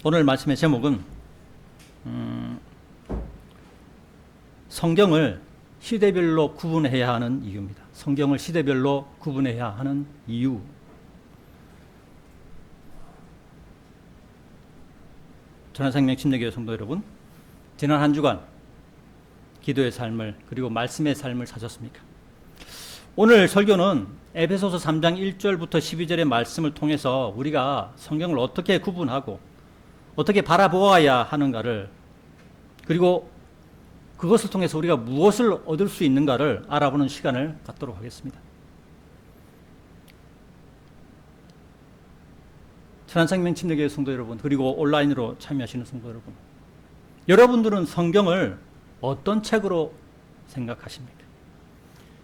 오늘 말씀의 제목은 성경을 시대별로 구분해야 하는 이유입니다. 성경을 시대별로 구분해야 하는 이유. 전환생명 침례교회 성도 여러분, 지난 한 주간 기도의 삶을 그리고 말씀의 삶을 사셨습니까? 오늘 설교는 에베소서 3장 1절부터 12절의 말씀을 통해서 우리가 성경을 어떻게 구분하고 어떻게 바라보아야 하는가를, 그리고 그것을 통해서 우리가 무엇을 얻을 수 있는가를 알아보는 시간을 갖도록 하겠습니다. 천안생명 침례교회 성도 여러분, 그리고 온라인으로 참여하시는 성도 여러분, 여러분들은 성경을 어떤 책으로 생각하십니까?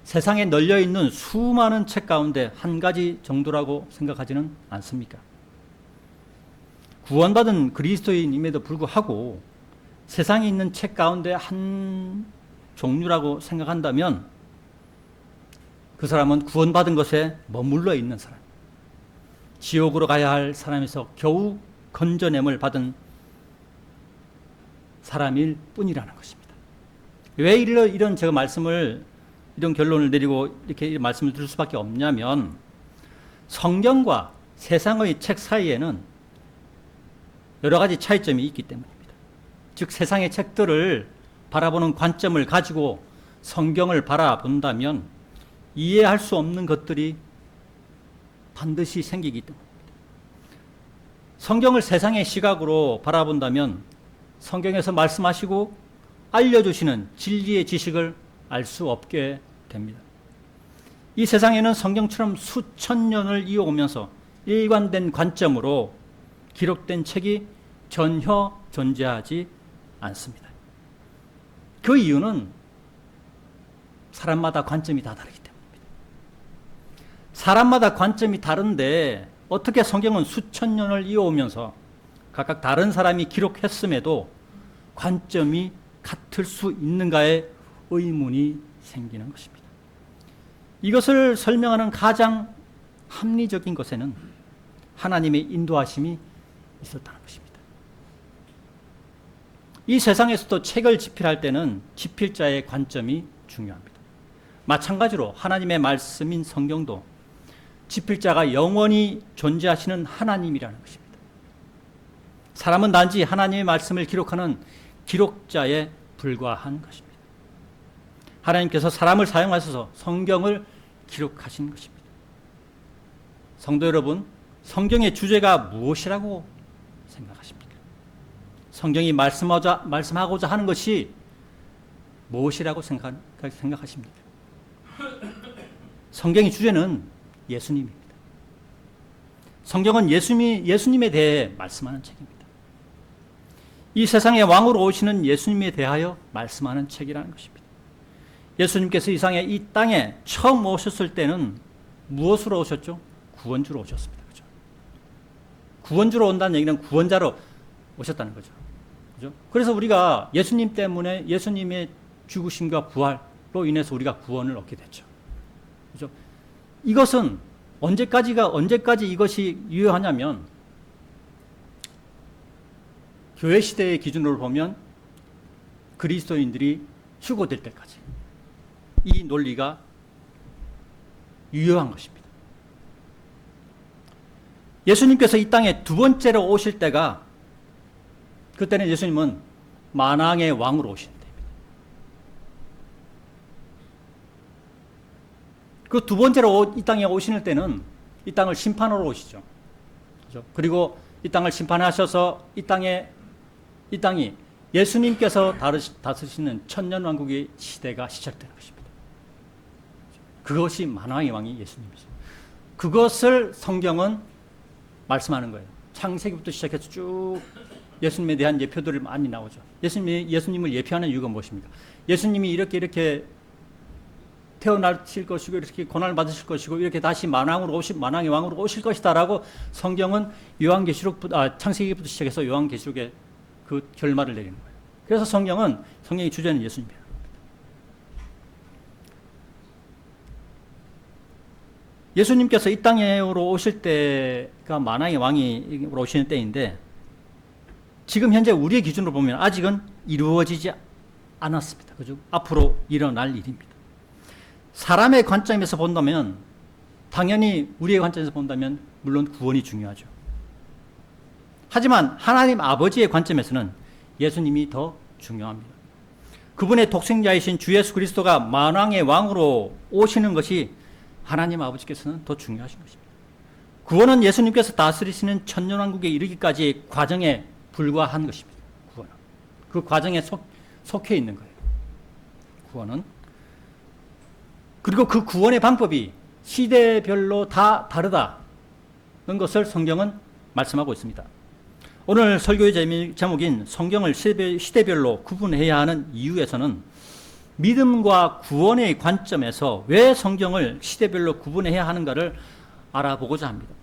세상에 널려있는 수많은 책 가운데 한 가지 정도라고 생각하지는 않습니까? 구원받은 그리스도인임에도 불구하고 세상에 있는 책 가운데 한 종류라고 생각한다면 그 사람은 구원받은 것에 머물러 있는 사람, 지옥으로 가야 할 사람에서 겨우 건져냄을 받은 사람일 뿐이라는 것입니다. 왜 이런 제가 이런 결론을 내리고 이렇게 말씀을 드릴 수밖에 없냐면, 성경과 세상의 책 사이에는 여러 가지 차이점이 있기 때문입니다. 즉, 세상의 책들을 바라보는 관점을 가지고 성경을 바라본다면 이해할 수 없는 것들이 반드시 생기기 때문입니다. 성경을 세상의 시각으로 바라본다면 성경에서 말씀하시고 알려주시는 진리의 지식을 알 수 없게 됩니다. 이 세상에는 성경처럼 수천 년을 이어오면서 일관된 관점으로 기록된 책이 전혀 존재하지 않습니다. 그 이유는 사람마다 관점이 다 다르기 때문입니다. 사람마다 관점이 다른데 어떻게 성경은 수천 년을 이어오면서 각각 다른 사람이 기록했음에도 관점이 같을 수 있는가에 의문이 생기는 것입니다. 이것을 설명하는 가장 합리적인 것에는 하나님의 인도하심이 있었다는 것입니다. 이 세상에서도 책을 집필할 때는 집필자의 관점이 중요합니다. 마찬가지로 하나님의 말씀인 성경도 집필자가 영원히 존재하시는 하나님이라는 것입니다. 사람은 단지 하나님의 말씀을 기록하는 기록자에 불과한 것입니다. 하나님께서 사람을 사용하셔서 성경을 기록하신 것입니다. 성도 여러분, 성경의 주제가 무엇이라고 생각하십니까? 성경이 말씀하고자 하는 것이 무엇이라고 생각하십니까? 성경의 주제는 예수님입니다. 성경은 예수님에 대해 말씀하는 책입니다. 이 세상의 왕으로 오시는 예수님에 대하여 말씀하는 책이라는 것입니다. 예수님께서 이 땅에 처음 오셨을 때는 무엇으로 오셨죠? 구원주로 오셨습니다. 그죠? 구원주로 온다는 얘기는 구원자로 오셨다는 거죠. 그죠? 그래서 우리가 예수님 때문에, 예수님의 죽으심과 부활로 인해서 우리가 구원을 얻게 됐죠. 그죠? 이것은 언제까지 이것이 유효하냐면, 교회 시대의 기준으로 보면 그리스도인들이 휴거될 때까지 이 논리가 유효한 것입니다. 예수님께서 이 땅에 두 번째로 오실 때가, 그때는 예수님은 만왕의 왕으로 오시는 때입니다. 그 두 번째로 이 땅에 오시는 때는 이 땅을 심판하러 오시죠. 그렇죠? 그리고 이 땅을 심판하셔서 이 땅이 예수님께서 다스리시는 천년왕국의 시대가 시작되는 것입니다. 그것이 만왕의 왕이 예수님이죠. 그것을 성경은 말씀하는 거예요. 창세기부터 시작해서 쭉 예수님에 대한 예표들이 많이 나오죠. 예수님을 예표하는 이유가 무엇입니까? 예수님이 이렇게 태어나실 것이고, 이렇게 고난을 받으실 것이고, 이렇게 다시 만왕의 왕으로 오실 것이다라고 성경은 창세기부터 시작해서 요한계시록에 그 결말을 내리는 거예요. 그래서 성경의 주제는 예수님이에요. 예수님께서 이 땅으로 오실 때가 만왕의 왕이 오시는 때인데, 지금 현재 우리의 기준으로 보면 아직은 이루어지지 않았습니다. 그죠? 앞으로 일어날 일입니다. 사람의 관점에서 본다면, 당연히 우리의 관점에서 본다면 물론 구원이 중요하죠. 하지만 하나님 아버지의 관점에서는 예수님이 더 중요합니다. 그분의 독생자이신 주 예수 그리스도가 만왕의 왕으로 오시는 것이 하나님 아버지께서는 더 중요하신 것입니다. 구원은 예수님께서 다스리시는 천년왕국에 이르기까지의 과정에 불과한 것입니다. 구원은. 그 과정에 속해 있는 거예요. 구원은. 그리고 그 구원의 방법이 시대별로 다 다르다는 것을 성경은 말씀하고 있습니다. 오늘 설교의 제목인 성경을 시대별로 구분해야 하는 이유에서는 믿음과 구원의 관점에서 왜 성경을 시대별로 구분해야 하는가를 알아보고자 합니다.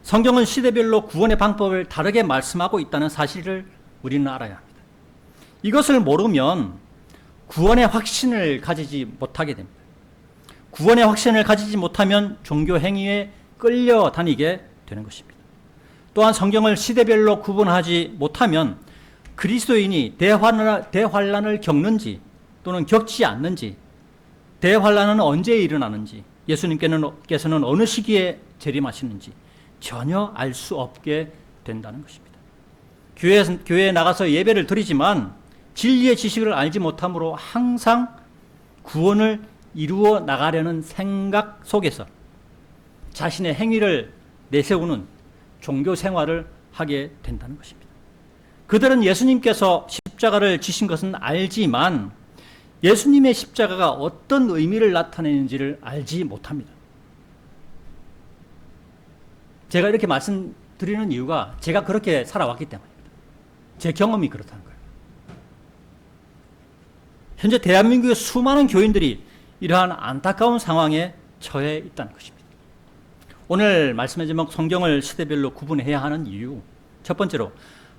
성경은 시대별로 구원의 방법을 다르게 말씀하고 있다는 사실을 우리는 알아야 합니다. 이것을 모르면 구원의 확신을 가지지 못하게 됩니다. 구원의 확신을 가지지 못하면 종교 행위에 끌려다니게 되는 것입니다. 또한 성경을 시대별로 구분하지 못하면 그리스도인이 대환란을 겪는지 또는 겪지 않는지, 대환란은 언제 일어나는지, 예수님께서는 어느 시기에 재림하시는지 전혀 알 수 없게 된다는 것입니다. 교회에 나가서 예배를 드리지만 진리의 지식을 알지 못함으로 항상 구원을 이루어 나가려는 생각 속에서 자신의 행위를 내세우는 종교 생활을 하게 된다는 것입니다. 그들은 예수님께서 십자가를 지신 것은 알지만 예수님의 십자가가 어떤 의미를 나타내는지를 알지 못합니다. 제가 이렇게 말씀드리는 이유가 제가 그렇게 살아왔기 때문입니다. 제 경험이 그렇다는 거예요. 현재 대한민국의 수많은 교인들이 이러한 안타까운 상황에 처해 있다는 것입니다. 오늘 말씀의 제목 성경을 시대별로 구분해야 하는 이유, 첫 번째로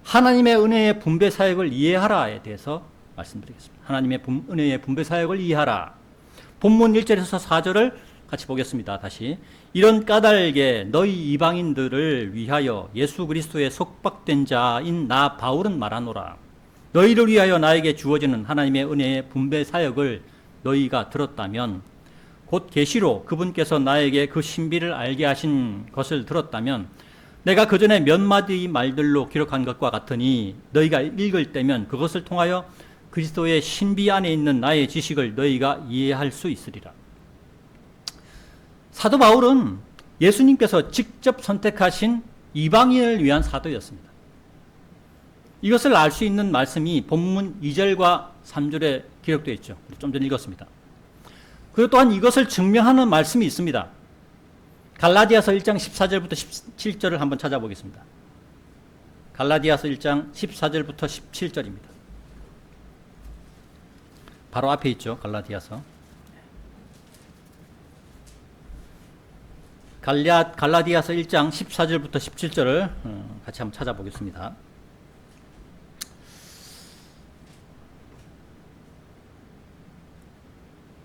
하나님의 은혜의 분배 사역을 이해하라에 대해서 말씀드리겠습니다. 하나님의 은혜의 분배 사역을 이해하라. 본문 1절에서 4절을 같이 보겠습니다. 다시. 이런 까닭에 너희 이방인들을 위하여 예수 그리스도의 속박된 자인 나 바울은 말하노라. 너희를 위하여 나에게 주어지는 하나님의 은혜의 분배 사역을 너희가 들었다면, 곧 계시로 그분께서 나에게 그 신비를 알게 하신 것을 들었다면 내가 그 전에 몇 마디 말들로 기록한 것과 같으니 너희가 읽을 때면 그것을 통하여 그리스도의 신비 안에 있는 나의 지식을 너희가 이해할 수 있으리라. 사도 바울은 예수님께서 직접 선택하신 이방인을 위한 사도였습니다. 이것을 알 수 있는 말씀이 본문 2절과 3절에 기록되어 있죠. 좀 전에 읽었습니다. 그리고 또한 이것을 증명하는 말씀이 있습니다. 갈라디아서 1장 14절부터 17절을 한번 찾아보겠습니다. 갈라디아서 1장 14절부터 17절입니다. 바로 앞에 있죠. 갈라디아서. 갈라디아서 1장 14절부터 17절을 같이 한번 찾아보겠습니다.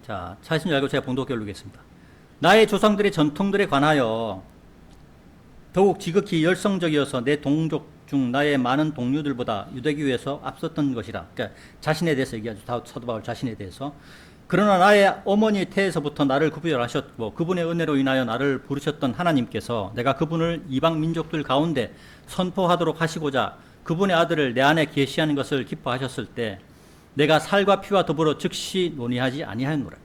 자, 찾으신 줄 알고 제가 봉독해 올리겠습니다. 나의 조상들의 전통들에 관하여 더욱 지극히 열성적이어서 내 동족 중 나의 많은 동료들보다 유대교에서 앞섰던 것이라. 그러니까 자신에 대해서 얘기하죠. 사도 바울 자신에 대해서. 그러나 나의 어머니의 태에서부터 나를 구별하셨고 그분의 은혜로 인하여 나를 부르셨던 하나님께서 내가 그분을 이방 민족들 가운데 선포하도록 하시고자 그분의 아들을 내 안에 계시하는 것을 기뻐하셨을 때 내가 살과 피와 더불어 즉시 논의하지 아니하였노라.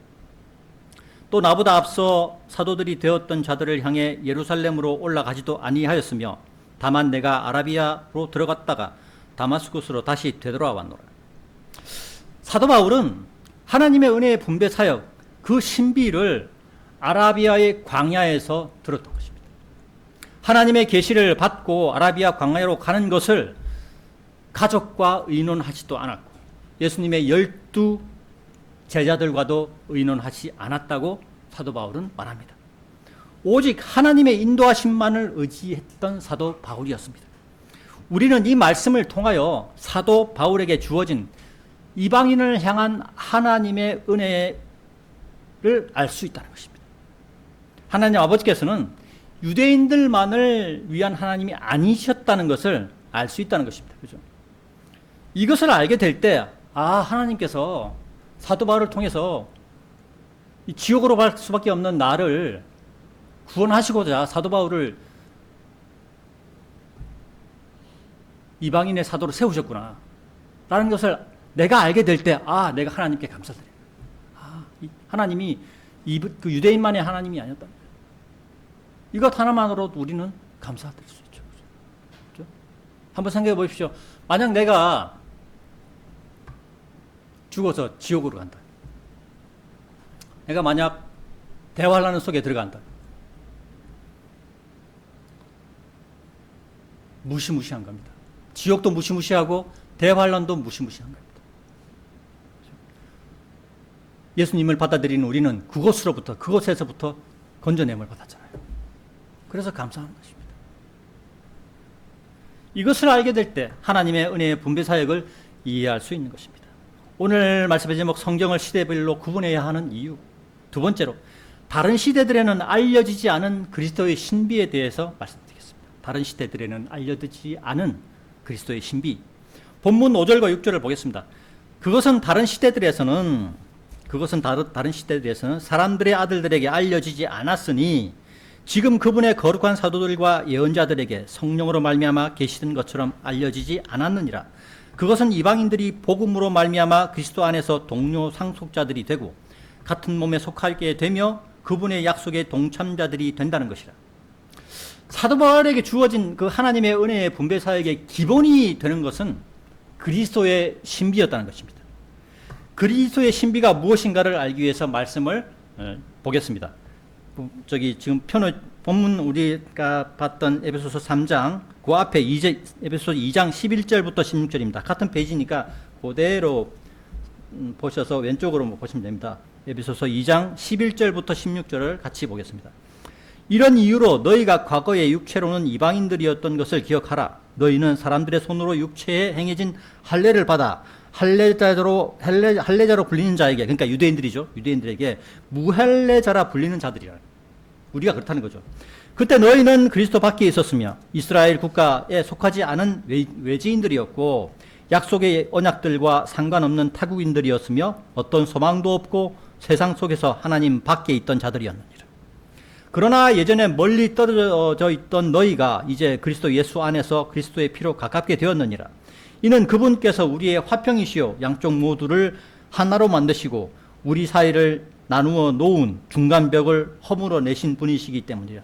또 나보다 앞서 사도들이 되었던 자들을 향해 예루살렘으로 올라가지도 아니하였으며 다만 내가 아라비아로 들어갔다가 다마스쿠스로 다시 되돌아왔노라. 사도 바울은 하나님의 은혜의 분배 사역, 그 신비를 아라비아의 광야에서 들었던 것입니다. 하나님의 계시를 받고 아라비아 광야로 가는 것을 가족과 의논하지도 않았고 예수님의 12 제자들과도 의논하지 않았다고 사도 바울은 말합니다. 오직 하나님의 인도하심만을 의지했던 사도 바울이었습니다. 우리는 이 말씀을 통하여 사도 바울에게 주어진 이방인을 향한 하나님의 은혜를 알 수 있다는 것입니다. 하나님 아버지께서는 유대인들만을 위한 하나님이 아니셨다는 것을 알 수 있다는 것입니다. 그죠? 이것을 알게 될 때, 하나님께서 사도 바울을 통해서 이 지옥으로 갈 수밖에 없는 나를 구원하시고자 사도 바울을 이방인의 사도로 세우셨구나 라는 것을 내가 알게 될 때, 내가 하나님께 감사드려요. 하나님이 그 유대인만의 하나님이 아니었다. 이것 하나만으로도 우리는 감사드릴 수 있죠. 그렇죠? 한번 생각해 보십시오. 만약 내가 죽어서 지옥으로 간다. 내가 만약 대환란 속에 들어간다. 무시무시한 겁니다. 지옥도 무시무시하고 대환란도 무시무시한 겁니다. 예수님을 받아들이는 우리는 그곳에서부터 건져냄을 받았잖아요. 그래서 감사하는 것입니다. 이것을 알게 될 때 하나님의 은혜의 분배 사역을 이해할 수 있는 것입니다. 오늘 말씀의 제목, 성경을 시대별로 구분해야 하는 이유. 두 번째로, 다른 시대들에는 알려지지 않은 그리스도의 신비에 대해서 말씀드리겠습니다. 다른 시대들에는 알려지지 않은 그리스도의 신비. 본문 5절과 6절을 보겠습니다. 그것은 다른 시대들에서는 사람들의 아들들에게 알려지지 않았으니 지금 그분의 거룩한 사도들과 예언자들에게 성령으로 말미암아 계시던 것처럼 알려지지 않았느니라. 그것은 이방인들이 복음으로 말미암아 그리스도 안에서 동료 상속자들이 되고 같은 몸에 속하게 되며 그분의 약속의 동참자들이 된다는 것이라. 사도 바울에게 주어진 그 하나님의 은혜의 분배 사역의 기본이 되는 것은 그리스도의 신비였다는 것입니다. 그리스도의 신비가 무엇인가를 알기 위해서 말씀을 보겠습니다. 지금 본문 우리가 봤던 에베소서 3장 그 앞에 에베소서 2장 11절부터 16절입니다. 같은 페이지니까 그대로 보셔서 왼쪽으로 보시면 됩니다. 에베소서 2장 11절부터 16절을 같이 보겠습니다. 이런 이유로 너희가 과거에 육체로는 이방인들이었던 것을 기억하라. 너희는 사람들의 손으로 육체에 행해진 할례를 받아 할례자로 불리는 자에게, 그러니까 유대인들이죠. 유대인들에게 무할례자라 불리는 자들이라. 우리가 그렇다는 거죠. 그때 너희는 그리스도 밖에 있었으며 이스라엘 국가에 속하지 않은 외지인들이었고 약속의 언약들과 상관없는 타국인들이었으며 어떤 소망도 없고 세상 속에서 하나님 밖에 있던 자들이었느니라. 그러나 예전에 멀리 떨어져 있던 너희가 이제 그리스도 예수 안에서 그리스도의 피로 가깝게 되었느니라. 이는 그분께서 우리의 화평이시요 양쪽 모두를 하나로 만드시고 우리 사이를 나누어 놓은 중간벽을 허물어 내신 분이시기 때문이라.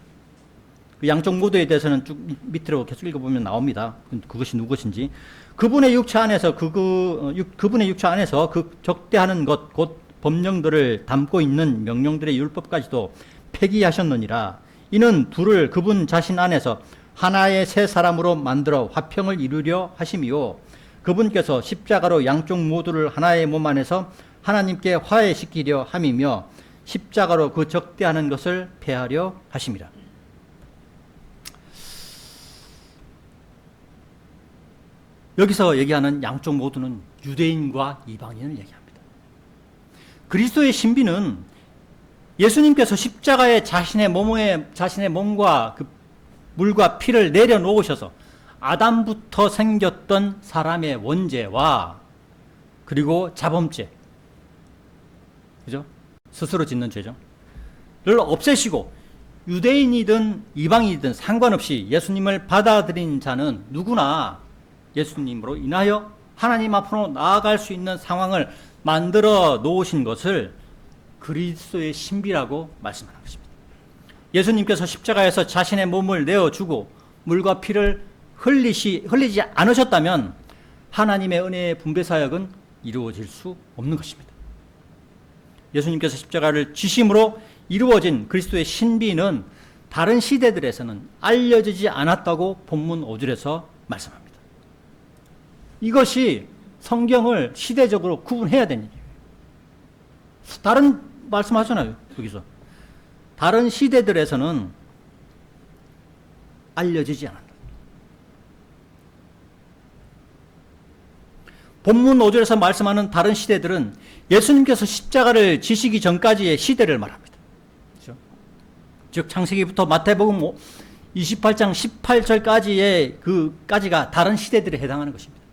그 양쪽 모두에 대해서는 쭉 밑으로 계속 읽어보면 나옵니다. 그것이 누구신지. 그분의 육체 안에서 그분의 육체 안에서 그 적대하는 것 곧 법령들을 담고 있는 명령들의 율법까지도 폐기하셨느니라. 이는 둘을 그분 자신 안에서 하나의 새 사람으로 만들어 화평을 이루려 하심이요 그분께서 십자가로 양쪽 모두를 하나의 몸 안에서 하나님께 화해시키려 함이며 십자가로 그 적대하는 것을 폐하려 하심이라. 여기서 얘기하는 양쪽 모두는 유대인과 이방인을 얘기합니다. 그리스도의 신비는 예수님께서 십자가에 자신의 몸과 그 물과 피를 내려놓으셔서 아담부터 생겼던 사람의 원죄와 그리고 자범죄, 그죠? 스스로 짓는 죄죠. 를 없애시고 유대인이든 이방인이든 상관없이 예수님을 받아들인 자는 누구나 예수님으로 인하여 하나님 앞으로 나아갈 수 있는 상황을 만들어 놓으신 것을 그리스도의 신비라고 말씀하는 것입니다. 예수님께서 십자가에서 자신의 몸을 내어주고 물과 피를 흘리지 않으셨다면 하나님의 은혜의 분배 사역은 이루어질 수 없는 것입니다. 예수님께서 십자가를 지심으로 이루어진 그리스도의 신비는 다른 시대들에서는 알려지지 않았다고 본문 5절에서 말씀합니다. 이것이 성경을 시대적으로 구분해야 되는 일이에요. 다른 말씀하잖아요. 여기서 다른 시대들에서는 알려지지 않았다. 본문 5절에서 말씀하는 다른 시대들은 예수님께서 십자가를 지시기 전까지의 시대를 말합니다. 그렇죠? 즉 창세기부터 마태복음 28장 18절까지의 그까지가 다른 시대들에 해당하는 것입니다.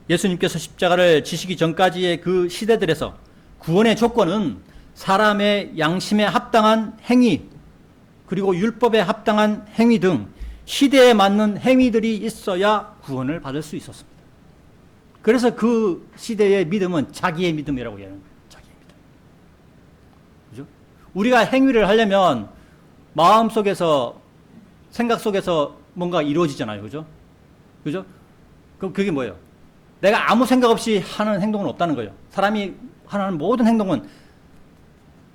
예수님께서 십자가를 지시기 전까지의 그 시대들에서 구원의 조건은 사람의 양심에 합당한 행위, 그리고 율법에 합당한 행위 등 시대에 맞는 행위들이 있어야 구원을 받을 수 있었습니다. 그래서 그 시대의 믿음은 자기의 믿음이라고 얘기하는 거예요. 자기의 믿음. 그죠? 우리가 행위를 하려면 마음 속에서, 생각 속에서 뭔가 이루어지잖아요. 그죠? 그죠? 그럼 그게 뭐예요? 내가 아무 생각 없이 하는 행동은 없다는 거예요. 사람이 하는 모든 행동은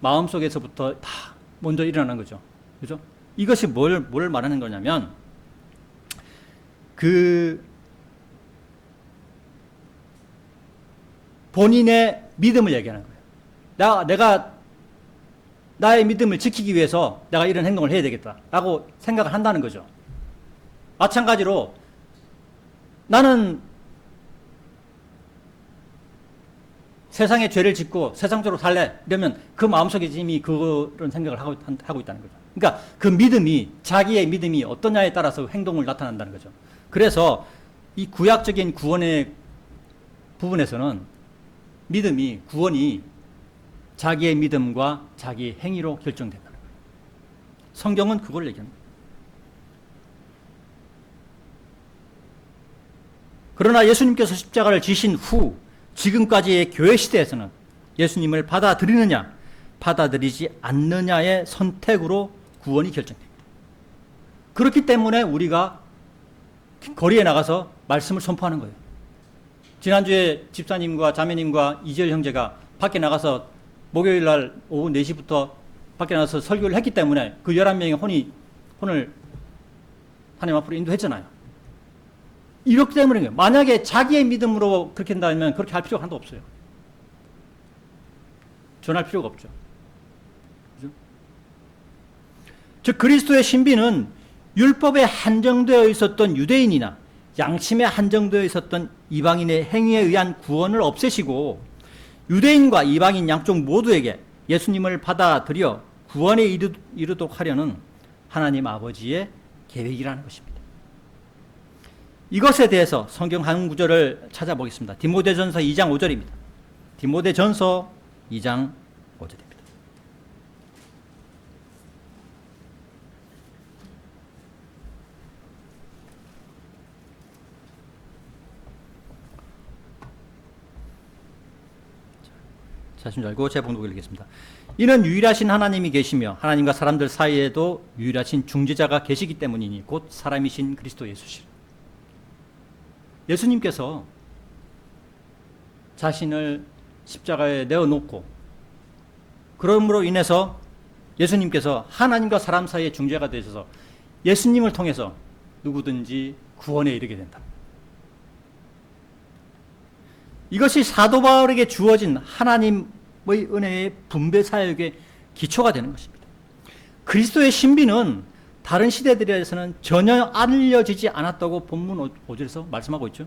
마음 속에서부터 다 먼저 일어나는 거죠. 그죠? 이것이 뭘 말하는 거냐면, 본인의 믿음을 얘기하는 거예요. 내가 나의 믿음을 지키기 위해서 내가 이런 행동을 해야 되겠다라고 생각을 한다는 거죠. 마찬가지로 나는 세상에 죄를 짓고 세상적으로 살래 이러면 그 마음속에 이미 그런 생각을 하고 있다는 거죠. 그러니까 그 믿음이, 자기의 믿음이 어떠냐에 따라서 행동을 나타난다는 거죠. 그래서 이 구약적인 구원의 부분에서는 믿음이, 구원이 자기의 믿음과 자기의 행위로 결정된다는 거예요. 성경은 그걸 얘기합니다. 그러나 예수님께서 십자가를 지신 후 지금까지의 교회 시대에서는 예수님을 받아들이느냐 받아들이지 않느냐의 선택으로 구원이 결정됩니다. 그렇기 때문에 우리가 거리에 나가서 말씀을 선포하는 거예요. 지난주에 집사님과 자매님과 이재열 형제가 밖에 나가서 목요일 날 오후 4시부터 밖에 나가서 설교를 했기 때문에 그 11명의 혼을 하나님 앞으로 인도했잖아요. 이렇기 때문에 만약에 자기의 믿음으로 그렇게 한다면 그렇게 할 필요가 하나도 없어요. 전할 필요가 없죠. 그죠? 즉 그리스도의 신비는 율법에 한정되어 있었던 유대인이나 양심에 한정되어 있었던 이방인의 행위에 의한 구원을 없애시고 유대인과 이방인 양쪽 모두에게 예수님을 받아들여 구원에 이르도록 하려는 하나님 아버지의 계획이라는 것입니다. 이것에 대해서 성경 한 구절을 찾아보겠습니다. 디모데전서 2장 5절입니다. 디모데전서 2장 5절입니다. 자신 줄 알고 제 봉독을 읽겠습니다. 이는 유일하신 하나님이 계시며 하나님과 사람들 사이에도 유일하신 중재자가 계시기 때문이니 곧 사람이신 그리스도 예수시라. 예수님께서 자신을 십자가에 내어놓고 그러므로 인해서 예수님께서 하나님과 사람 사이의 중재가 되셔서 예수님을 통해서 누구든지 구원에 이르게 된다. 이것이 사도 바울에게 주어진 하나님의 은혜의 분배 사역의 기초가 되는 것입니다. 그리스도의 신비는 다른 시대들에서는 전혀 알려지지 않았다고 본문 5절에서 말씀하고 있죠.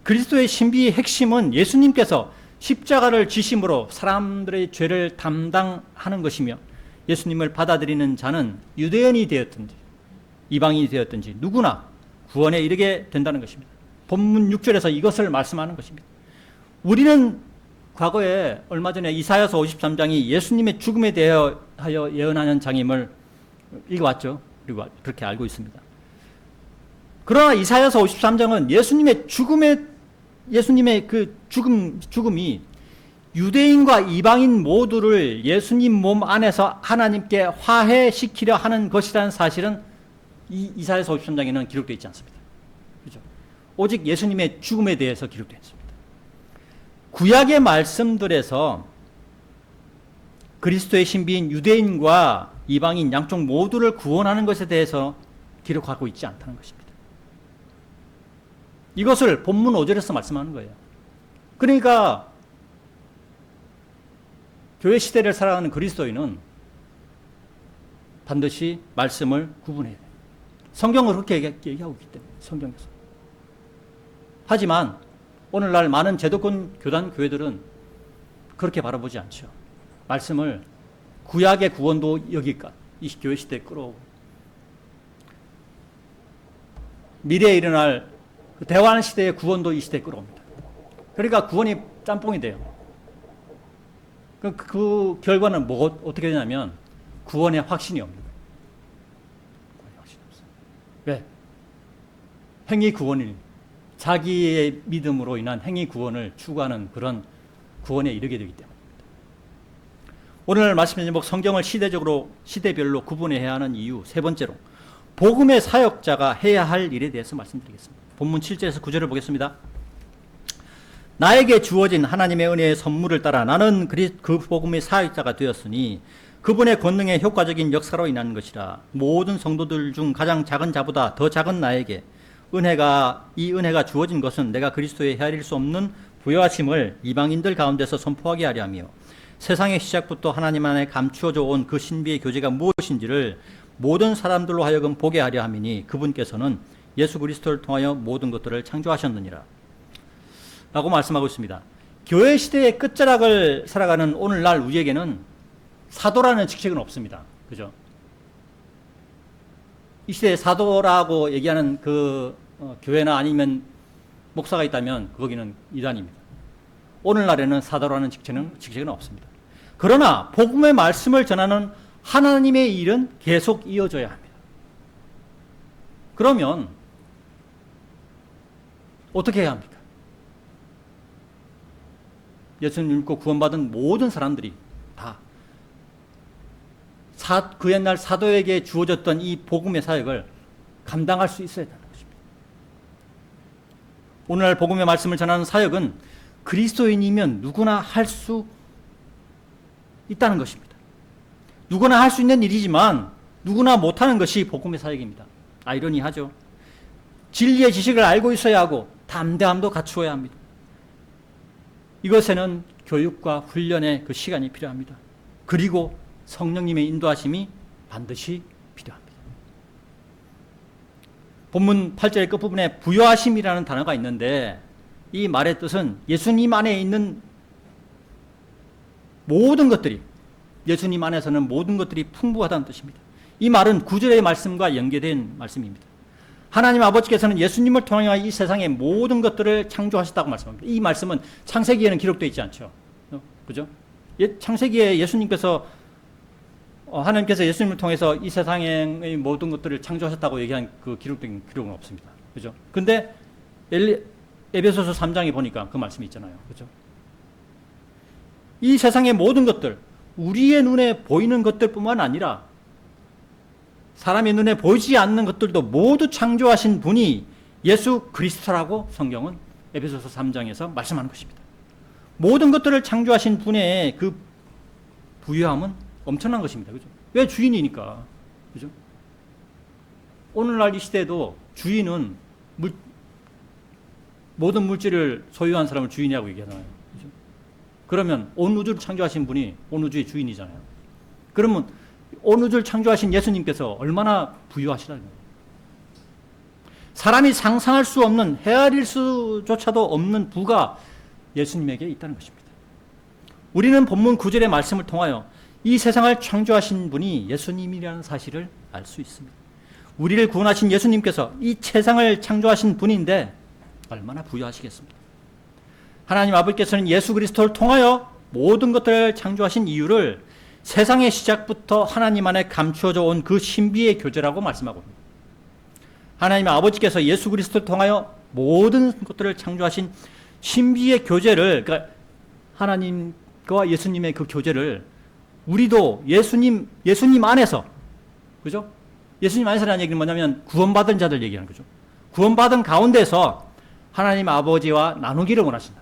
그리스도의 신비의 핵심은 예수님께서 십자가를 지심으로 사람들의 죄를 담당하는 것이며 예수님을 받아들이는 자는 유대인이 되었든지 이방인이 되었든지 누구나 구원에 이르게 된다는 것입니다. 본문 6절에서 이것을 말씀하는 것입니다. 우리는 과거에 얼마 전에 이사야서 53장이 예수님의 죽음에 대하여 예언하는 장임을 읽어왔죠. 그리고 그렇게 알고 있습니다. 그러나 이사야서 53장은 예수님의 그 죽음이 유대인과 이방인 모두를 예수님 몸 안에서 하나님께 화해시키려 하는 것이라는 사실은 이사야서 53장에는 기록되어 있지 않습니다. 그렇죠? 오직 예수님의 죽음에 대해서 기록되어 있습니다. 구약의 말씀들에서 그리스도의 신비인 유대인과 이방인 양쪽 모두를 구원하는 것에 대해서 기록하고 있지 않다는 것입니다. 이것을 본문 5절에서 말씀하는 거예요. 그러니까 교회 시대를 살아가는 그리스도인은 반드시 말씀을 구분해야 돼요. 성경을 그렇게 얘기하고 있기 때문에 성경에서. 하지만 오늘날 많은 제도권 교단 교회들은 그렇게 바라보지 않죠. 말씀을 구약의 구원도 여기까지 이 교회 시대에 끌어오고 미래에 일어날 대환 시대의 구원도 이 시대에 끌어옵니다. 그러니까 구원이 짬뽕이 돼요. 그 결과는 어떻게 되냐면 구원의 확신이 없는 거예요. 구원의 확신이 없어요. 왜? 행위 구원이 자기의 믿음으로 인한 행위 구원을 추구하는 그런 구원에 이르게 되기 때문입니다. 오늘 말씀의 제목 성경을 시대별로 구분해야 하는 이유 세 번째로 복음의 사역자가 해야 할 일에 대해서 말씀드리겠습니다. 본문 7절에서 9절을 보겠습니다. 나에게 주어진 하나님의 은혜의 선물을 따라 나는 그 복음의 사역자가 되었으니 그분의 권능의 효과적인 역사로 인한 것이라. 모든 성도들 중 가장 작은 자보다 더 작은 나에게 이 은혜가 주어진 것은 내가 그리스도의 헤아릴 수 없는 부여하심을 이방인들 가운데서 선포하게 하려 하며 세상의 시작부터 하나님 안에 감추어져 온 그 신비의 교제가 무엇인지를 모든 사람들로 하여금 보게 하려 함이니 그분께서는 예수 그리스도를 통하여 모든 것들을 창조하셨느니라 라고 말씀하고 있습니다. 교회 시대의 끝자락을 살아가는 오늘날 우리에게는 사도라는 직책은 없습니다. 그죠? 이 시대에 사도라고 얘기하는 교회나 아니면 목사가 있다면 거기는 이단입니다. 오늘날에는 사도라는 직책은 없습니다. 그러나 복음의 말씀을 전하는 하나님의 일은 계속 이어져야 합니다. 그러면 어떻게 해야 합니까? 예수님 믿고 구원받은 모든 사람들이 다 그 옛날 사도에게 주어졌던 이 복음의 사역을 감당할 수 있어야 된다는 것입니다. 오늘날 복음의 말씀을 전하는 사역은 그리스도인이면 누구나 할 수 있다는 것입니다. 누구나 할 수 있는 일이지만 누구나 못하는 것이 복음의 사역입니다. 아이러니하죠. 진리의 지식을 알고 있어야 하고 담대함도 갖추어야 합니다. 이것에는 교육과 훈련의 그 시간이 필요합니다. 그리고 성령님의 인도하심이 반드시 필요합니다. 본문 8절의 끝부분에 부여하심이라는 단어가 있는데 이 말의 뜻은 예수님 안에 있는 모든 것들이, 예수님 안에서는 모든 것들이 풍부하다는 뜻입니다. 이 말은 9절의 말씀과 연계된 말씀입니다. 하나님 아버지께서는 예수님을 통하여 이 세상의 모든 것들을 창조하셨다고 말씀합니다. 이 말씀은 창세기에는 기록되어 있지 않죠. 그죠? 창세기에 하나님께서 예수님을 통해서 이 세상의 모든 것들을 창조하셨다고 얘기한 그 기록은 없습니다. 그죠? 근데 에베소서 3장에 보니까 그 말씀이 있잖아요. 그죠? 이 세상의 모든 것들, 우리의 눈에 보이는 것들뿐만 아니라 사람의 눈에 보이지 않는 것들도 모두 창조하신 분이 예수 그리스도라고 성경은 에베소서 3장에서 말씀하는 것입니다. 모든 것들을 창조하신 분의 그 부유함은 엄청난 것입니다. 그죠? 왜? 주인이니까. 그죠? 오늘날 이 시대에도 주인은 모든 물질을 소유한 사람을 주인이라고 얘기하잖아요. 그죠? 그러면 온 우주를 창조하신 분이 온 우주의 주인이잖아요. 그러면 온 우주를 창조하신 예수님께서 얼마나 부유하시다는 거예요. 사람이 상상할 수 없는, 헤아릴 수조차도 없는 부가 예수님에게 있다는 것입니다. 우리는 본문 9절의 말씀을 통하여 이 세상을 창조하신 분이 예수님이라는 사실을 알 수 있습니다. 우리를 구원하신 예수님께서 이 세상을 창조하신 분인데 얼마나 부유하시겠습니까? 하나님 아버지께서는 예수 그리스도를 통하여 모든 것들을 창조하신 이유를 세상의 시작부터 하나님 안에 감추어져 온 그 신비의 교제라고 말씀하고 있습니다. 하나님 아버지께서 예수 그리스도를 통하여 모든 것들을 창조하신 신비의 교제를, 그러니까 하나님과 예수님의 그 교제를 우리도 예수님 안에서, 그죠? 예수님 안에서라는 얘기는 뭐냐면 구원받은 자들 얘기하는 거죠. 구원받은 가운데서 하나님 아버지와 나누기를 원하신다.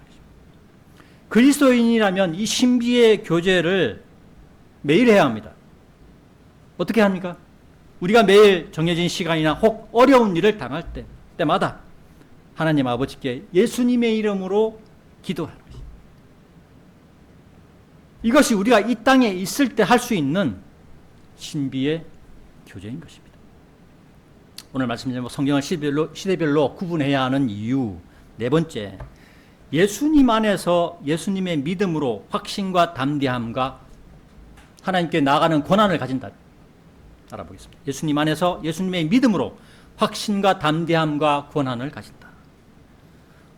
그리스도인이라면 이 신비의 교제를 매일 해야 합니다. 어떻게 합니까? 우리가 매일 정해진 시간이나 혹 어려운 일을 당할 때마다 하나님 아버지께 예수님의 이름으로 기도하는 것입니다. 이것이 우리가 이 땅에 있을 때 할 수 있는 신비의 교제인 것입니다. 오늘 말씀드린 성경을 시대별로 구분해야 하는 이유 네 번째, 예수님 안에서 예수님의 믿음으로 확신과 담대함과 하나님께 나아가는 권한을 가진다. 알아보겠습니다. 예수님 안에서 예수님의 믿음으로 확신과 담대함과 권한을 가진다.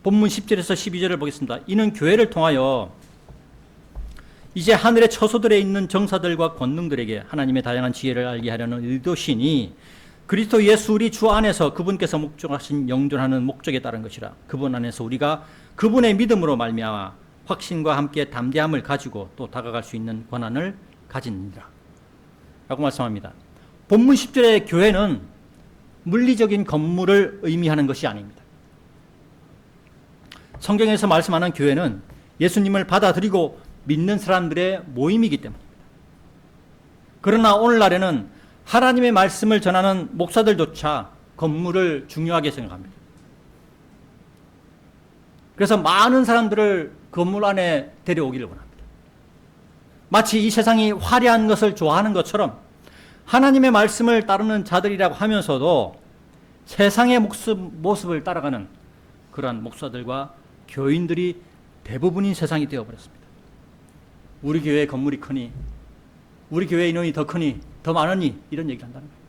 본문 10절에서 12절을 보겠습니다. 이는 교회를 통하여 이제 하늘의 처소들에 있는 정사들과 권능들에게 하나님의 다양한 지혜를 알게 하려는 의도시니 그리스도 예수 우리 주 안에서 그분께서 목적하신 영존하는 목적에 따른 것이라. 그분 안에서 우리가 그분의 믿음으로 말미암아 확신과 함께 담대함을 가지고 또 다가갈 수 있는 권한을 가진니라 라고 말씀합니다. 본문 10절의 교회는 물리적인 건물을 의미하는 것이 아닙니다. 성경에서 말씀하는 교회는 예수님을 받아들이고 믿는 사람들의 모임이기 때문입니다. 그러나 오늘날에는 하나님의 말씀을 전하는 목사들조차 건물을 중요하게 생각합니다. 그래서 많은 사람들을 건물 안에 데려오기를 원합니다. 마치 이 세상이 화려한 것을 좋아하는 것처럼 하나님의 말씀을 따르는 자들이라고 하면서도 세상의 모습을 따라가는 그러한 목사들과 교인들이 대부분인 세상이 되어버렸습니다. 우리 교회 건물이 크니, 우리 교회 인원이 더 크니, 더 많으니 이런 얘기를 한다는 거예요.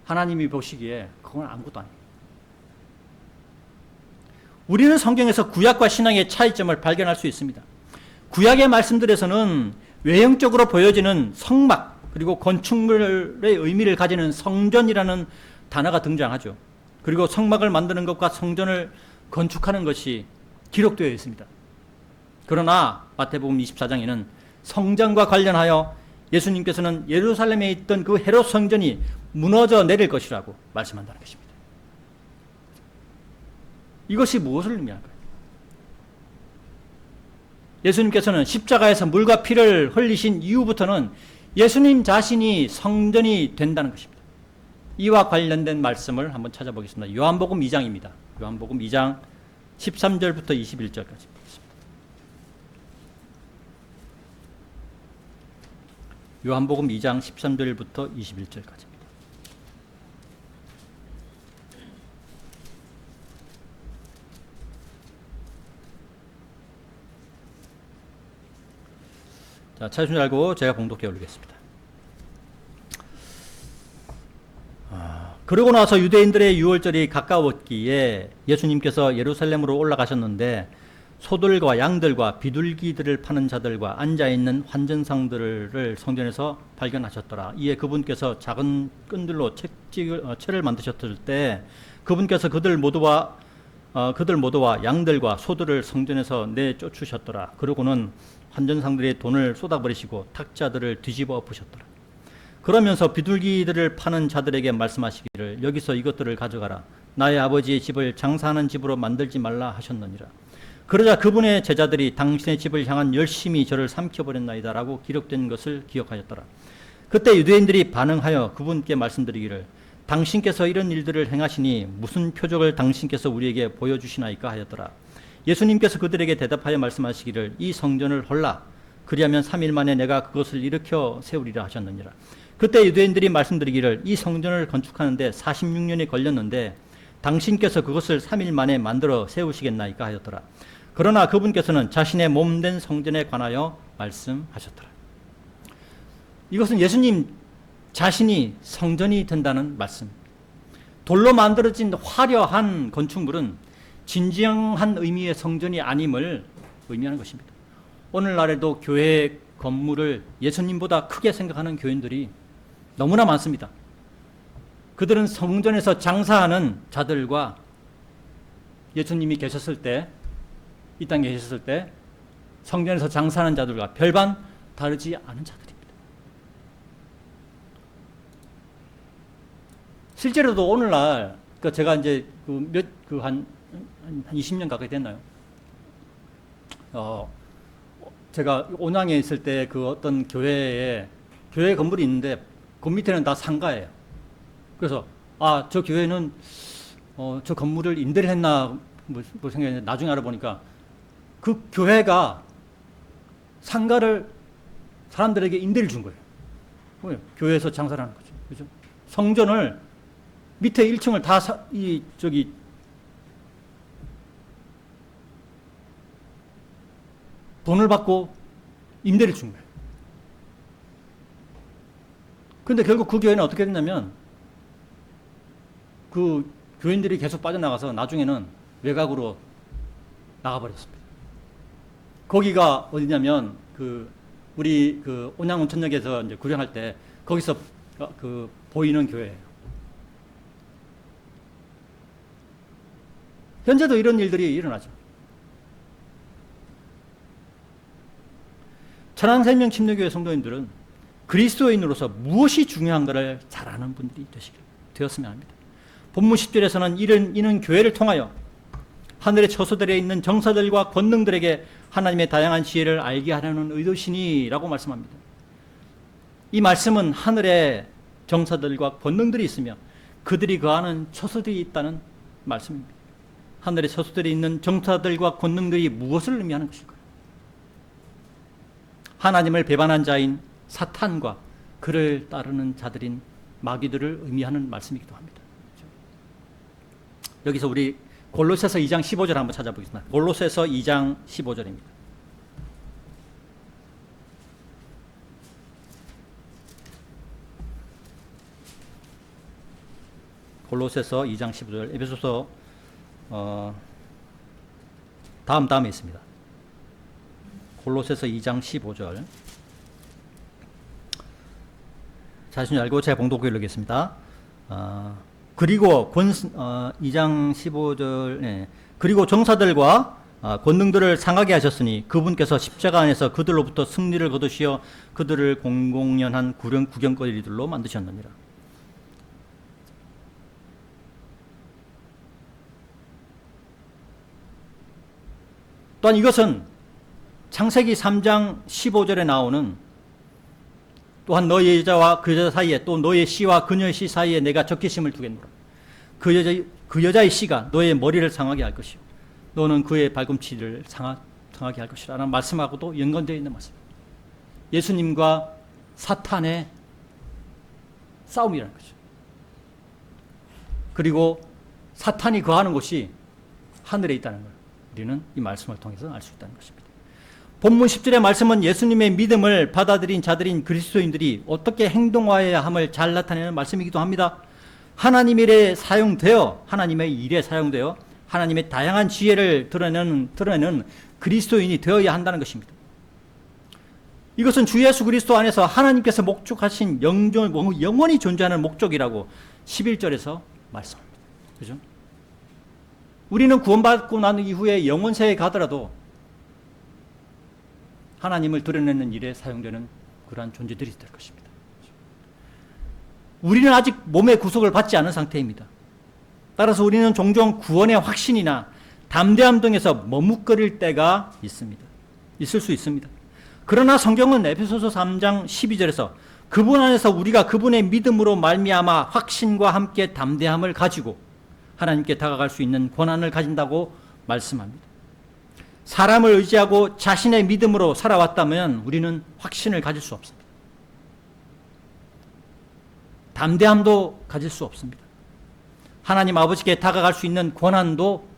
하나님이 보시기에 그건 아무것도 아니에요. 우리는 성경에서 구약과 신앙의 차이점을 발견할 수 있습니다. 구약의 말씀들에서는 외형적으로 보여지는 성막 그리고 건축물의 의미를 가지는 성전이라는 단어가 등장하죠. 그리고 성막을 만드는 것과 성전을 건축하는 것이 기록되어 있습니다. 그러나 마태복음 24장에는 성전과 관련하여 예수님께서는 예루살렘에 있던 그 헤롯 성전이 무너져 내릴 것이라고 말씀한다는 것입니다. 이것이 무엇을 의미할까요? 예수님께서는 십자가에서 물과 피를 흘리신 이후부터는 예수님 자신이 성전이 된다는 것입니다. 이와 관련된 말씀을 한번 찾아보겠습니다. 요한복음 2장입니다. 요한복음 2장 13절부터 21절까지 보겠습니다. 요한복음 2장 13절부터 21절까지입니다. 자, 찾으신 줄 알고 제가 봉독해 올리겠습니다. 그러고 나서 유대인들의 유월절이 가까웠기에 예수님께서 예루살렘으로 올라가셨는데 소들과 양들과 비둘기들을 파는 자들과 앉아있는 환전상들을 성전에서 발견하셨더라. 이에 그분께서 작은 끈들로 채를 만드셨을 때 그분께서 그들 모두와 양들과 소들을 성전에서 내쫓으셨더라. 그러고는 환전상들의 돈을 쏟아버리시고 탁자들을 뒤집어 엎으셨더라. 그러면서 비둘기들을 파는 자들에게 말씀하시기를 여기서 이것들을 가져가라. 나의 아버지의 집을 장사하는 집으로 만들지 말라 하셨느니라. 그러자 그분의 제자들이 당신의 집을 향한 열심히 저를 삼켜버렸나이다 라고 기록된 것을 기억하였더라. 그때 유대인들이 반응하여 그분께 말씀드리기를 당신께서 이런 일들을 행하시니 무슨 표적을 당신께서 우리에게 보여주시나이까 하였더라. 예수님께서 그들에게 대답하여 말씀하시기를 이 성전을 헐라. 그리하면 3일 만에 내가 그것을 일으켜 세우리라 하셨느니라. 그때 유대인들이 말씀드리기를 이 성전을 건축하는데 46년이 걸렸는데 당신께서 그것을 3일 만에 만들어 세우시겠나이까 하였더라. 그러나 그분께서는 자신의 몸된 성전에 관하여 말씀하셨더라. 이것은 예수님 자신이 성전이 된다는 말씀. 돌로 만들어진 화려한 건축물은 진정한 의미의 성전이 아님을 의미하는 것입니다. 오늘날에도 교회 건물을 예수님보다 크게 생각하는 교인들이 너무나 많습니다. 그들은 성전에서 장사하는 자들과 예수님이 계셨을 때, 이 땅에 계셨을 때 성전에서 장사하는 자들과 별반 다르지 않은 자들입니다. 실제로도 오늘날 제가 이제 한 20년 가까이 됐나요? 제가 온양에 있을 때 그 어떤 교회 건물이 있는데 그 밑에는 다 상가예요. 그래서 저 교회는 저 건물을 임대를 했나 뭐 생각했는데 나중에 알아보니까 그 교회가 상가를 사람들에게 임대를 준 거예요. 교회에서 장사를 하는 거죠. 그죠? 성전을 밑에 1층을 다 돈을 받고 임대를 준 거예요. 근데 결국 그 교회는 어떻게 됐냐면 그 교인들이 계속 빠져나가서 나중에는 외곽으로 나가버렸습니다. 거기가 어디냐면 우리 온양 온천역에서 이제 구경할 때 거기서 보이는 교회예요. 현재도 이런 일들이 일어나죠. 천안생명 침례교회 성도님들은 그리스도인으로서 무엇이 중요한가를 잘 아는 분들이 되었으면 합니다. 본문 10절에서는 이는 교회를 통하여 하늘의 처소들에 있는 정사들과 권능들에게 하나님의 다양한 지혜를 알게 하려는 의도시니라고 말씀합니다. 이 말씀은 하늘에 정사들과 권능들이 있으며 그들이 거하는 처소들이 있다는 말씀입니다. 하늘의 처소들이 있는 정사들과 권능들이 무엇을 의미하는 것일까요? 하나님을 배반한 자인 사탄과 그를 따르는 자들인 마귀들을 의미하는 말씀이기도 합니다. 여기서 우리 골로새서 2장 15절 한번 찾아보겠습니다. 골로새서 2장 15절입니다. 골로새서 2장 15절, 에베소서 다음에 있습니다. 골로새서 2장 15절. 자신이 알고 제가 봉독 읽겠습니다. 그리고 2장 15절, 네. 그리고 정사들과 권능들을 상하게 하셨으니 그분께서 십자가 안에서 그들로부터 승리를 거두시어 그들을 공공연한 구경거리들로 만드셨느니라. 또한 이것은 창세기 3장 15절에 나오는 또한 너의 여자와 그 여자 사이에 또 너의 씨와 그녀의 씨 사이에 내가 적개심을 두겠노라. 그 여자의 씨가 너의 머리를 상하게 할 것이요 너는 그의 발꿈치를 상하게 할 것이라 라는 말씀하고도 연관되어 있는 말씀입니다. 예수님과 사탄의 싸움이라는 거죠. 그리고 사탄이 거하는 곳이 하늘에 있다는 걸 우리는 이 말씀을 통해서 알 수 있다는 것입니다. 본문 10절의 말씀은 예수님의 믿음을 받아들인 자들인 그리스도인들이 어떻게 행동하여야 함을 잘 나타내는 말씀이기도 합니다. 하나님의 일에 사용되어 하나님의 다양한 지혜를 드러내는 그리스도인이 되어야 한다는 것입니다. 이것은 주 예수 그리스도 안에서 하나님께서 목적하신 영원히 존재하는 목적이라고 11절에서 말씀합니다. 그죠? 우리는 구원받고 난 이후에 영원세에 가더라도 하나님을 드러내는 일에 사용되는 그러한 존재들이 될 것입니다. 우리는 아직 몸의 구속을 받지 않은 상태입니다. 따라서 우리는 종종 구원의 확신이나 담대함 등에서 머뭇거릴 때가 있을 수 있습니다. 그러나 성경은 에베소서 3장 12절에서 그분 안에서 우리가 그분의 믿음으로 말미암아 확신과 함께 담대함을 가지고 하나님께 다가갈 수 있는 권한을 가진다고 말씀합니다. 사람을 의지하고 자신의 믿음으로 살아왔다면 우리는 확신을 가질 수 없습니다. 담대함도 가질 수 없습니다. 하나님 아버지께 다가갈 수 있는 권한도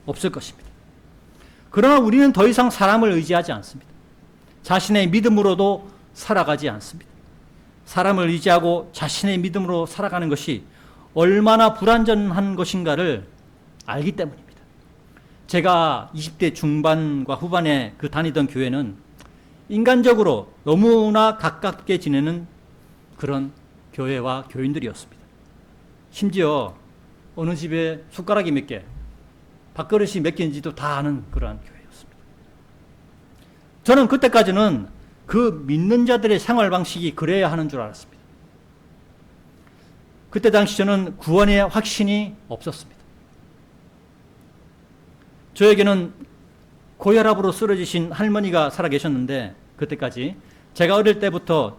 없을 것입니다. 그러나 우리는 더 이상 사람을 의지하지 않습니다. 자신의 믿음으로도 살아가지 않습니다. 사람을 의지하고 자신의 믿음으로 살아가는 것이 얼마나 불완전한 것인가를 알기 때문입니다. 제가 20대 중반과 후반에 다니던 교회는 인간적으로 너무나 가깝게 지내는 그런 교회와 교인들이었습니다. 심지어 어느 집에 숟가락이 몇 개, 밥그릇이 몇 개인지도 다 아는 그러한 교회였습니다. 저는 그때까지는 그 믿는 자들의 생활 방식이 그래야 하는 줄 알았습니다. 그때 당시 저는 구원의 확신이 없었습니다. 저에게는 고혈압으로 쓰러지신 할머니가 살아 계셨는데 그때까지 제가 어릴 때부터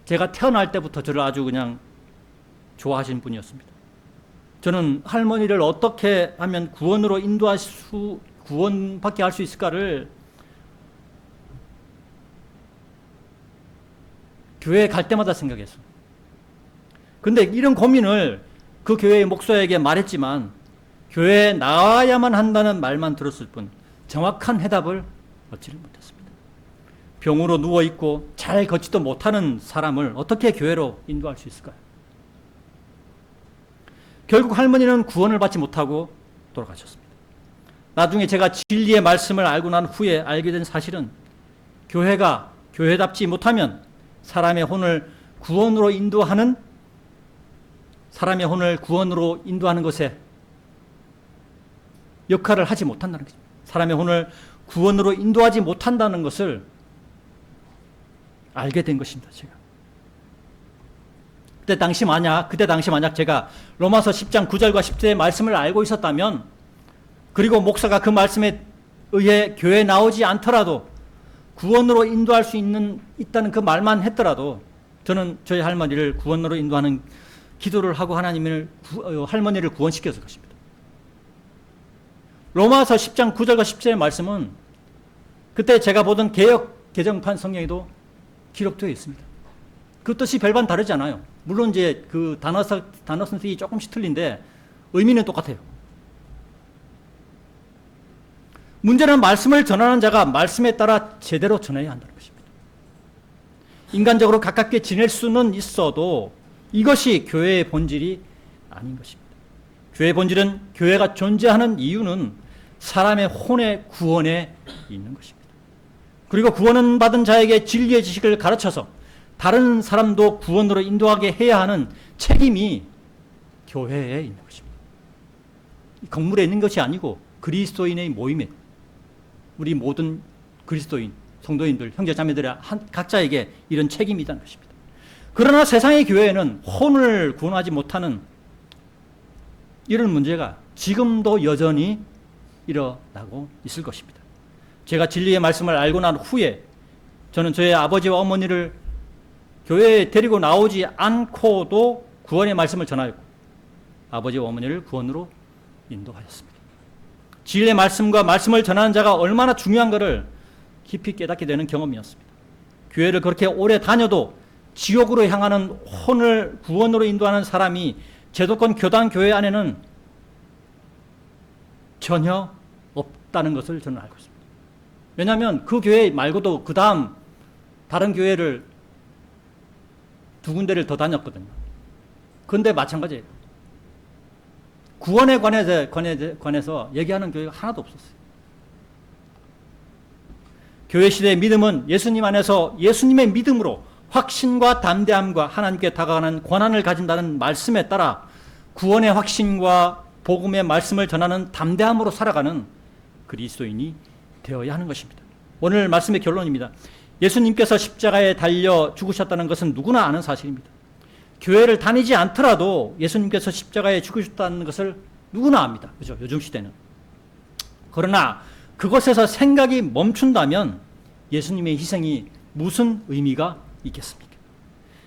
제가 태어날 때부터 저를 아주 그냥 좋아하신 분이었습니다. 저는 할머니를 어떻게 하면 구원받게 할 수 있을까를 교회에 갈 때마다 생각했어요. 근데 이런 고민을 그 교회의 목사에게 말했지만 교회에 나와야만 한다는 말만 들었을 뿐 정확한 해답을 얻지를 못했습니다. 병으로 누워있고 잘 걷지도 못하는 사람을 어떻게 교회로 인도할 수 있을까요? 결국 할머니는 구원을 받지 못하고 돌아가셨습니다. 나중에 제가 진리의 말씀을 알고 난 후에 알게 된 사실은 교회가 교회답지 못하면 사람의 혼을 구원으로 인도하는 것에 역할을 하지 못한다는 거죠. 사람의 혼을 구원으로 인도하지 못한다는 것을 알게 된 것입니다. 제가 그때 당시 만약 제가 로마서 10장 9절과 10절의 말씀을 알고 있었다면, 그리고 목사가 그 말씀에 의해 교회에 나오지 않더라도 구원으로 인도할 수 있다는 그 말만 했더라도 저는 저희 할머니를 구원으로 인도하는 기도를 하고 할머니를 구원시켰을 것입니다. 로마서 10장 9절과 10절의 말씀은 그때 제가 보던 개역 개정판 성경에도 기록되어 있습니다. 그 뜻이 별반 다르지 않아요. 물론 이제 그 단어 선택이 조금씩 틀린데 의미는 똑같아요. 문제는 말씀을 전하는 자가 말씀에 따라 제대로 전해야 한다는 것입니다. 인간적으로 가깝게 지낼 수는 있어도 이것이 교회의 본질이 아닌 것입니다. 교회의 본질은, 교회가 존재하는 이유는 사람의 혼의 구원에 있는 것입니다. 그리고 구원은 받은 자에게 진리의 지식을 가르쳐서 다른 사람도 구원으로 인도하게 해야 하는 책임이 교회에 있는 것입니다. 건물에 있는 것이 아니고 그리스도인의 모임에, 우리 모든 그리스도인, 성도인들, 형제자매들의 각자에게 이런 책임이 있다는 것입니다. 그러나 세상의 교회에는 혼을 구원하지 못하는 이런 문제가 지금도 여전히 일어나고 있을 것입니다. 제가 진리의 말씀을 알고 난 후에 저는 저의 아버지와 어머니를 교회에 데리고 나오지 않고도 구원의 말씀을 전하였고 아버지와 어머니를 구원으로 인도하였습니다. 진리의 말씀과 말씀을 전하는 자가 얼마나 중요한가를 깊이 깨닫게 되는 경험이었습니다. 교회를 그렇게 오래 다녀도 지옥으로 향하는 혼을 구원으로 인도하는 사람이 제도권 교단 교회 안에는 전혀 없다는 것을 저는 알고 있습니다. 왜냐하면 그 교회 말고도 그 다음 다른 교회를 두 군데를 더 다녔거든요. 그런데 마찬가지예요. 구원에 관해서 얘기하는 교회가 하나도 없었어요. 교회 시대의 믿음은 예수님 안에서 예수님의 믿음으로 확신과 담대함과 하나님께 다가가는 권한을 가진다는 말씀에 따라 구원의 확신과 복음의 말씀을 전하는 담대함으로 살아가는 그리스도인이 되어야 하는 것입니다. 오늘 말씀의 결론입니다. 예수님께서 십자가에 달려 죽으셨다는 것은 누구나 아는 사실입니다. 교회를 다니지 않더라도 예수님께서 십자가에 죽으셨다는 것을 누구나 압니다. 그죠? 요즘 시대는. 그러나 그것에서 생각이 멈춘다면 예수님의 희생이 무슨 의미가 있겠습니까?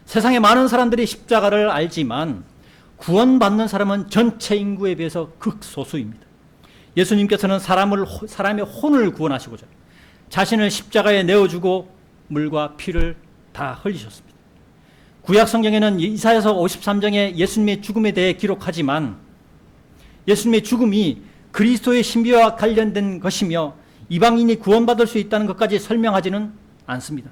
세상에 많은 사람들이 십자가를 알지만 구원받는 사람은 전체 인구에 비해서 극소수입니다. 예수님께서는 사람의 혼을 구원하시고자 자신을 십자가에 내어주고 물과 피를 다 흘리셨습니다. 구약 성경에는 이사야서 53장에 예수님의 죽음에 대해 기록하지만 예수님의 죽음이 그리스도의 신비와 관련된 것이며 이방인이 구원받을 수 있다는 것까지 설명하지는 않습니다.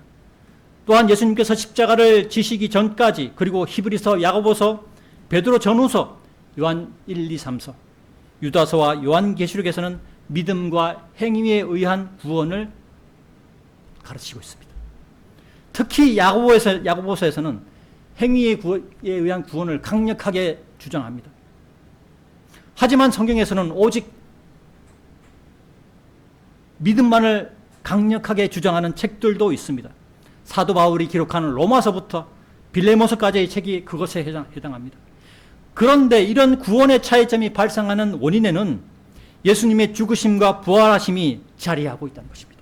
또한 예수님께서 십자가를 지시기 전까지, 그리고 히브리서, 야고보서, 베드로 전후서, 요한 1, 2, 3서, 유다서와 요한계시록에서는 믿음과 행위에 의한 구원을 가르치고 있습니다. 특히 야고보서에서는 행위에 의한 구원을 강력하게 주장합니다. 하지만 성경에서는 오직 믿음만을 강력하게 주장하는 책들도 있습니다. 사도 바울이 기록하는 로마서부터 빌레모서까지의 책이 그것에 해당합니다. 그런데 이런 구원의 차이점이 발생하는 원인에는 예수님의 죽으심과 부활하심이 자리하고 있다는 것입니다.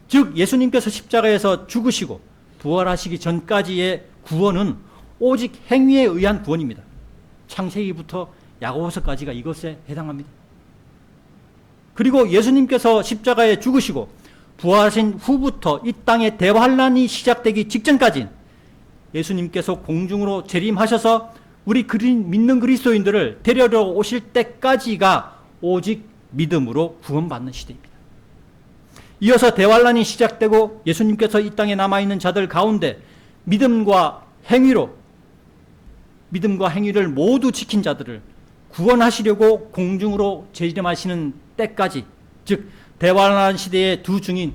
즉 예수님께서 십자가에서 죽으시고 부활하시기 전까지의 구원은 오직 행위에 의한 구원입니다. 창세기부터 야고보서까지가 이것에 해당합니다. 그리고 예수님께서 십자가에 죽으시고 부활하신 후부터 이 땅에 대환란이 시작되기 직전까지 예수님께서 공중으로 재림하셔서 우리 믿는 그리스도인들을 데려러 오실 때까지가 오직 믿음으로 구원받는 시대입니다. 이어서 대환란이 시작되고 예수님께서 이 땅에 남아있는 자들 가운데 믿음과 행위로 믿음과 행위를 모두 지킨 자들을 구원하시려고 공중으로 재림하시는 때까지, 즉 대환란 시대의 두 증인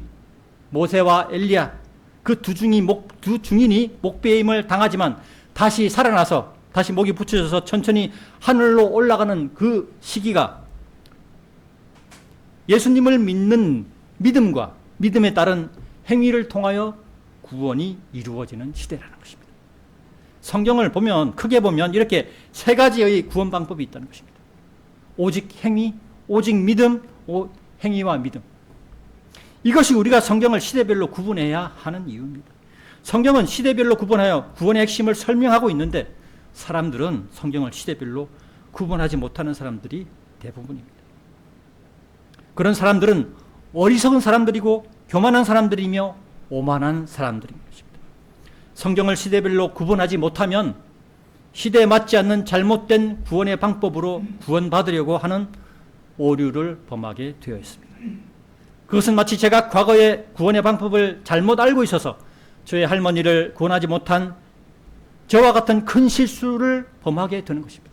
모세와 엘리야, 그 두 증인이 목배임을 당하지만 다시 살아나서 다시 목이 붙여져서 천천히 하늘로 올라가는 그 시기가 예수님을 믿는 믿음과 믿음에 따른 행위를 통하여 구원이 이루어지는 시대라는 것입니다. 성경을 보면, 크게 보면 이렇게 세 가지의 구원 방법이 있다는 것입니다. 오직 행위, 오직 믿음, 행위와 믿음. 이것이 우리가 성경을 시대별로 구분해야 하는 이유입니다. 성경은 시대별로 구분하여 구원의 핵심을 설명하고 있는데 사람들은 성경을 시대별로 구분하지 못하는 사람들이 대부분입니다. 그런 사람들은 어리석은 사람들이고 교만한 사람들이며 오만한 사람들인 것입니다. 성경을 시대별로 구분하지 못하면 시대에 맞지 않는 잘못된 구원의 방법으로 구원받으려고 하는 오류를 범하게 되어 있습니다. 그것은 마치 제가 과거에 구원의 방법을 잘못 알고 있어서 저의 할머니를 구원하지 못한 저와 같은 큰 실수를 범하게 되는 것입니다.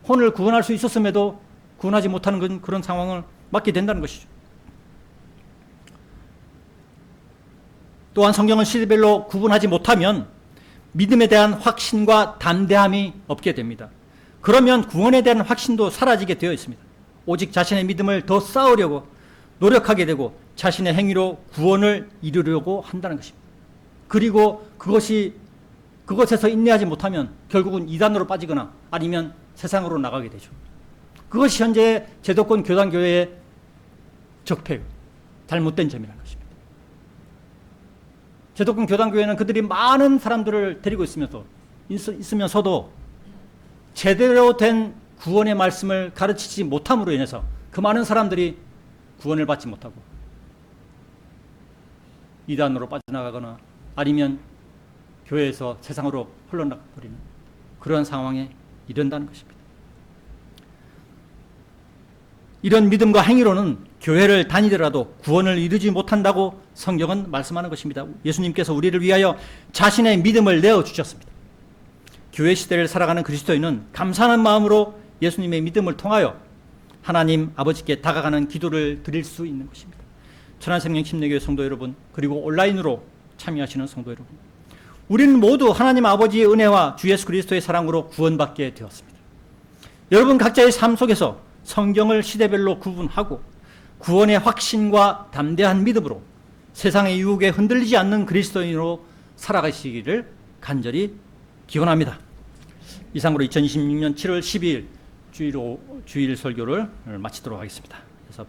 혼을 구원할 수 있었음에도 구원하지 못하는 그런 상황을 맞게 된다는 것이죠. 또한 성경을 시대별로 구분하지 못하면 믿음에 대한 확신과 담대함이 없게 됩니다. 그러면 구원에 대한 확신도 사라지게 되어 있습니다. 오직 자신의 믿음을 더 쌓으려고 노력하게 되고 자신의 행위로 구원을 이루려고 한다는 것입니다. 그리고 그것에서 인내하지 못하면 결국은 이단으로 빠지거나 아니면 세상으로 나가게 되죠. 그것이 현재 제도권 교단교회의 적폐, 잘못된 점이라는 것입니다. 제도권 교단교회는 그들이 많은 사람들을 데리고 있으면서도 제대로 된 구원의 말씀을 가르치지 못함으로 인해서 그 많은 사람들이 구원을 받지 못하고 이단으로 빠져나가거나 아니면 교회에서 세상으로 흘러나가버리는 그런 상황에 이른다는 것입니다. 이런 믿음과 행위로는 교회를 다니더라도 구원을 이루지 못한다고 성경은 말씀하는 것입니다. 예수님께서 우리를 위하여 자신의 믿음을 내어주셨습니다. 교회 시대를 살아가는 그리스도인은 감사하는 마음으로 예수님의 믿음을 통하여 하나님 아버지께 다가가는 기도를 드릴 수 있는 것입니다. 천안생명 침례교회 성도 여러분, 그리고 온라인으로 참여하시는 성도 여러분, 우리는 모두 하나님 아버지의 은혜와 주 예수 그리스도의 사랑으로 구원받게 되었습니다. 여러분 각자의 삶 속에서 성경을 시대별로 구분하고 구원의 확신과 담대한 믿음으로 세상의 유혹에 흔들리지 않는 그리스도인으로 살아가시기를 간절히 기원합니다. 이상으로 2026년 7월 12일 주일 설교를 마치도록 하겠습니다. 그래서